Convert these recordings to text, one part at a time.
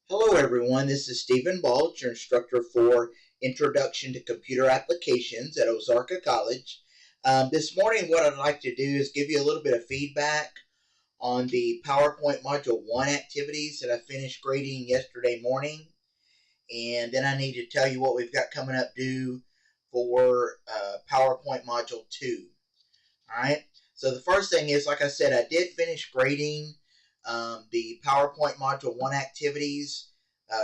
Hello everyone, this is Stephen Balch, your instructor for Introduction to Computer Applications at Ozarka College. This morning what I'd like to do is give you a little bit of feedback on the PowerPoint Module 1 activities that I finished grading yesterday morning. And then I need to tell you what we've got coming up due for PowerPoint Module 2. Alright, so the first thing is, like I said, I did finish grading the PowerPoint Module 1 activities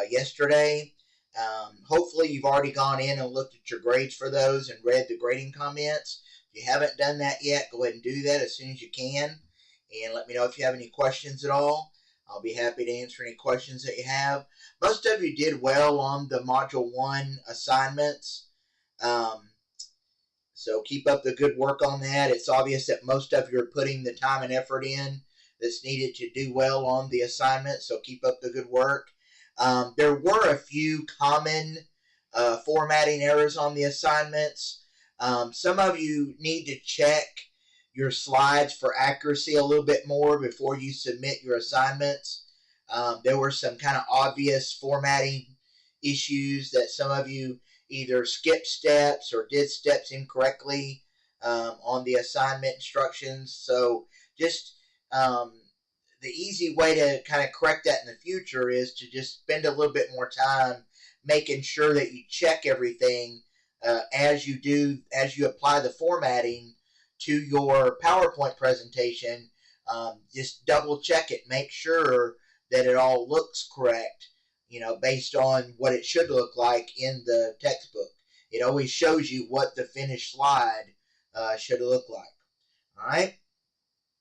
yesterday. Hopefully you've already gone in and looked at your grades for those and read the grading comments. If you haven't done that yet, go ahead and do that as soon as you can. And let me know if you have any questions at all. I'll be happy to answer any questions that you have. Most of you did well on the Module 1 assignments. So keep up the good work on that. It's obvious that most of you are putting the time and effort in that's needed to do well on the assignment, so keep up the good work. There were a few common formatting errors on the assignments. Some of you need to check your slides for accuracy a little bit more before you submit your assignments. There were some kind of obvious formatting issues that some of you either skipped steps or did steps incorrectly on the assignment instructions. So just the easy way to kind of correct that in the future is to just spend a little bit more time making sure that you check everything as you apply the formatting to your PowerPoint presentation. Just double check it, make sure that it all looks correct, based on what it should look like in the textbook. It always shows you what the finished slide should look like. All right.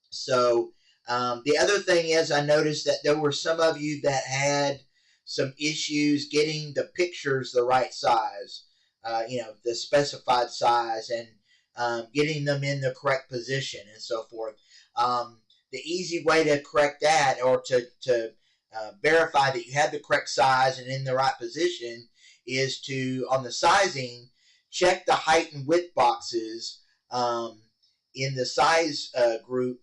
So the other thing is, I noticed that there were some of you that had some issues getting the pictures the right size, the specified size, and getting them in the correct position and so forth. The easy way to correct that, or to verify that you have the correct size and in the right position, is to, on the sizing, check the height and width boxes in the size group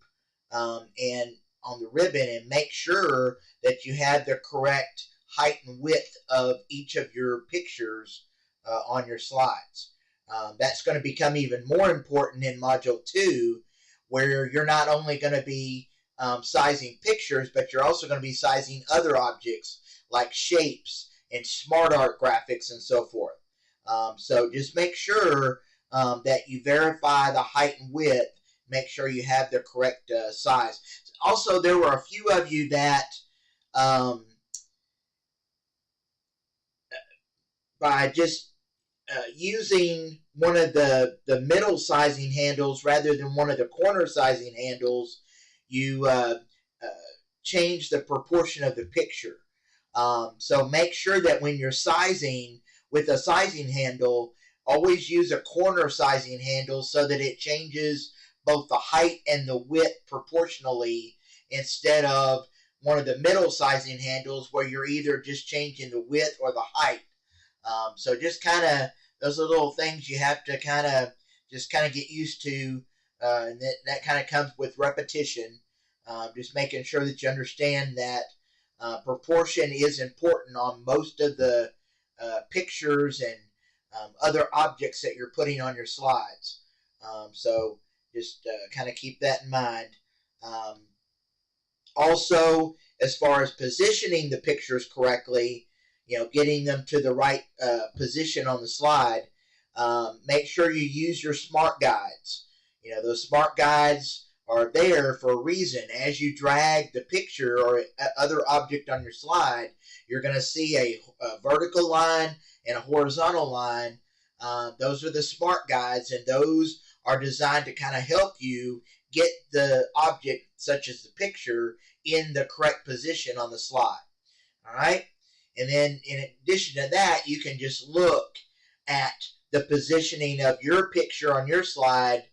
and on the ribbon, and make sure that you have the correct height and width of each of your pictures on your slides. That's going to become even more important in Module 2, where you're not only going to be sizing pictures, but you're also going to be sizing other objects like shapes and smart art graphics and so forth. So just make sure that you verify the height and width. Make sure you have the correct size. Also, there were a few of you that by just using one of the middle sizing handles rather than one of the corner sizing handles, you change the proportion of the picture. So make sure that when you're sizing with a sizing handle, always use a corner sizing handle so that it changes both the height and the width proportionally, instead of one of the middle sizing handles where you're either just changing the width or the height. So just kind of, those are little things you have to kind of get used to, and that kind of comes with repetition. Just making sure that you understand that proportion is important on most of the pictures and other objects that you're putting on your slides. So just kind of keep that in mind. Also, as far as positioning the pictures correctly, getting them to the right position on the slide, make sure you use your smart guides. Those smart guides are there for a reason. As you drag the picture or other object on your slide, you're going to see a vertical line and a horizontal line. Those are the smart guides, and those are designed to kind of help you get the object, such as the picture, in the correct position on the slide. All right? And then in addition to that, you can just look at the positioning of your picture on your slide,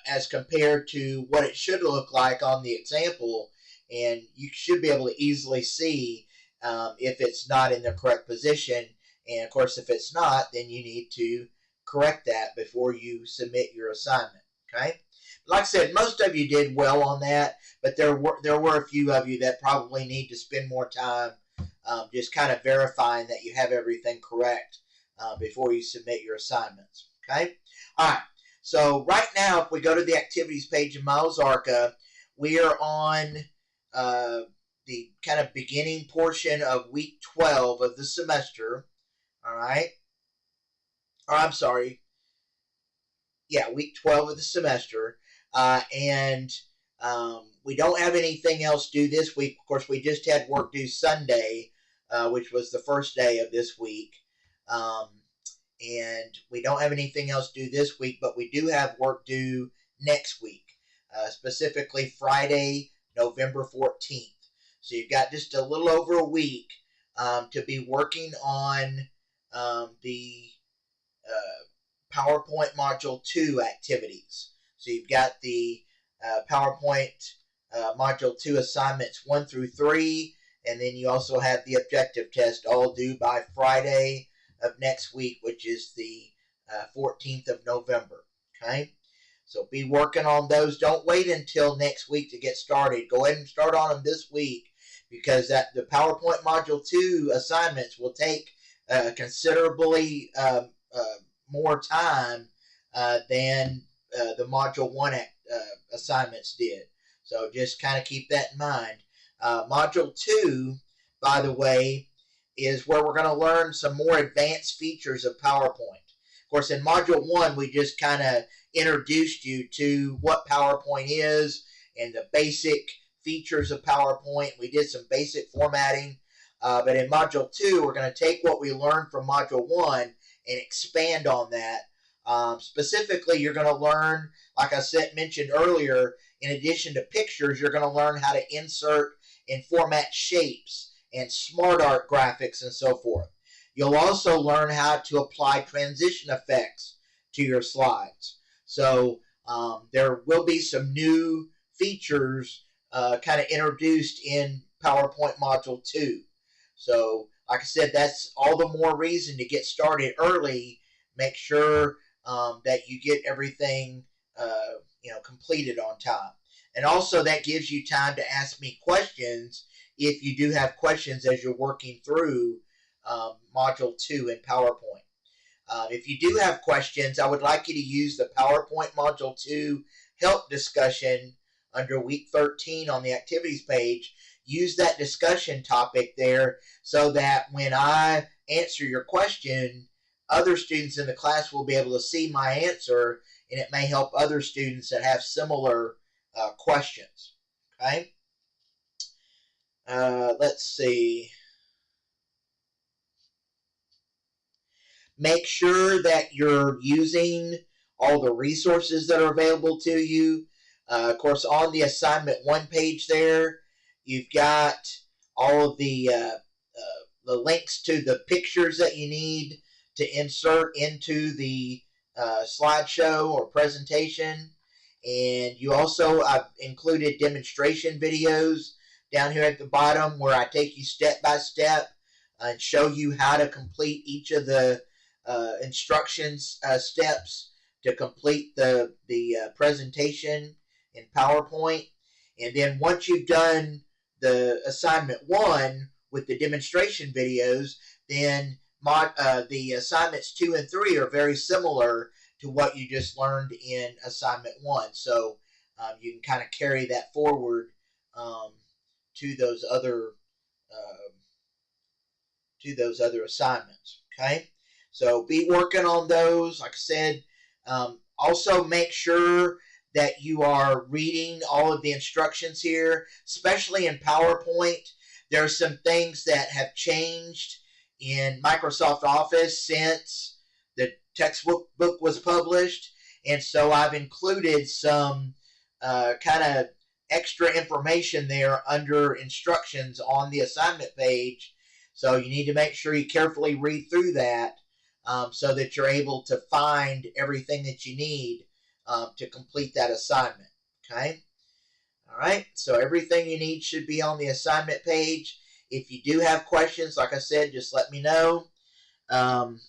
as compared to what it should look like on the example, and you should be able to easily see if it's not in the correct position. And of course, if it's not, then you need to correct that before you submit your assignment. Okay? Like I said, most of you did well on that, but there were a few of you that probably need to spend more time just kind of verifying that you have everything correct before you submit your assignments. Okay? All right. So right now, if we go to the activities page in MilesArca, we are on the kind of beginning portion of week 12 of the semester. All right. Or I'm sorry. Yeah, week 12 of the semester. And we don't have anything else due this week. Of course, we just had work due Sunday, which was the first day of this week. And we don't have anything else due this week, but we do have work due next week, specifically Friday, November 14th. So you've got just a little over a week to be working on the PowerPoint Module 2 activities. So you've got the PowerPoint Module 2 assignments 1 through 3, and then you also have the objective test all due by Friday of next week, which is the 14th of November. Okay? So be working on those. Don't wait until next week to get started. Go ahead and start on them this week, because the PowerPoint Module 2 assignments will take considerably more time than the Module 1 assignments did. So just kind of keep that in mind. Module 2, by the way, is where we're going to learn some more advanced features of PowerPoint. Of course, in Module 1, we just kind of introduced you to what PowerPoint is and the basic features of PowerPoint. We did some basic formatting. But in Module 2, we're going to take what we learned from Module 1 and expand on that. Specifically, you're going to learn, like I mentioned earlier, in addition to pictures, you're going to learn how to insert and format shapes and smart art graphics and so forth. You'll also learn how to apply transition effects to your slides. So there will be some new features kind of introduced in PowerPoint Module 2. So, like I said, that's all the more reason to get started early. Make sure that you get everything completed on time. And also that gives you time to ask me questions if you do have questions as you're working through Module 2 in PowerPoint. If you do have questions, I would like you to use the PowerPoint Module 2 help discussion under week 13 on the activities page. Use that discussion topic there so that when I answer your question, other students in the class will be able to see my answer, and it may help other students that have similar questions. Okay? Let's see. Make sure that you're using all the resources that are available to you. Of course, on the assignment 1 page there, you've got all of the links to the pictures that you need to insert into the slideshow or presentation. And you also, I've included demonstration videos down here at the bottom where I take you step by step and show you how to complete each of the instructions steps to complete the presentation in PowerPoint. And then once you've done the assignment 1 with the demonstration videos, then the assignments 2 and 3 are very similar to what you just learned in assignment 1. So you can kind of carry that forward to those other assignments. Okay, so be working on those. Like I said, also make sure that you are reading all of the instructions here, especially in PowerPoint. There are some things that have changed in Microsoft Office since the textbook was published, and so I've included some kind of extra information there under instructions on the assignment page. So you need to make sure you carefully read through that so that you're able to find everything that you need to complete that assignment. Okay? All right, so everything you need should be on the assignment page. If you do have questions, like I said, just let me know. And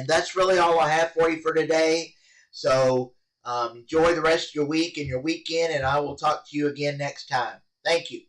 that's really all I have for you for today. So enjoy the rest of your week and your weekend, and I will talk to you again next time. Thank you.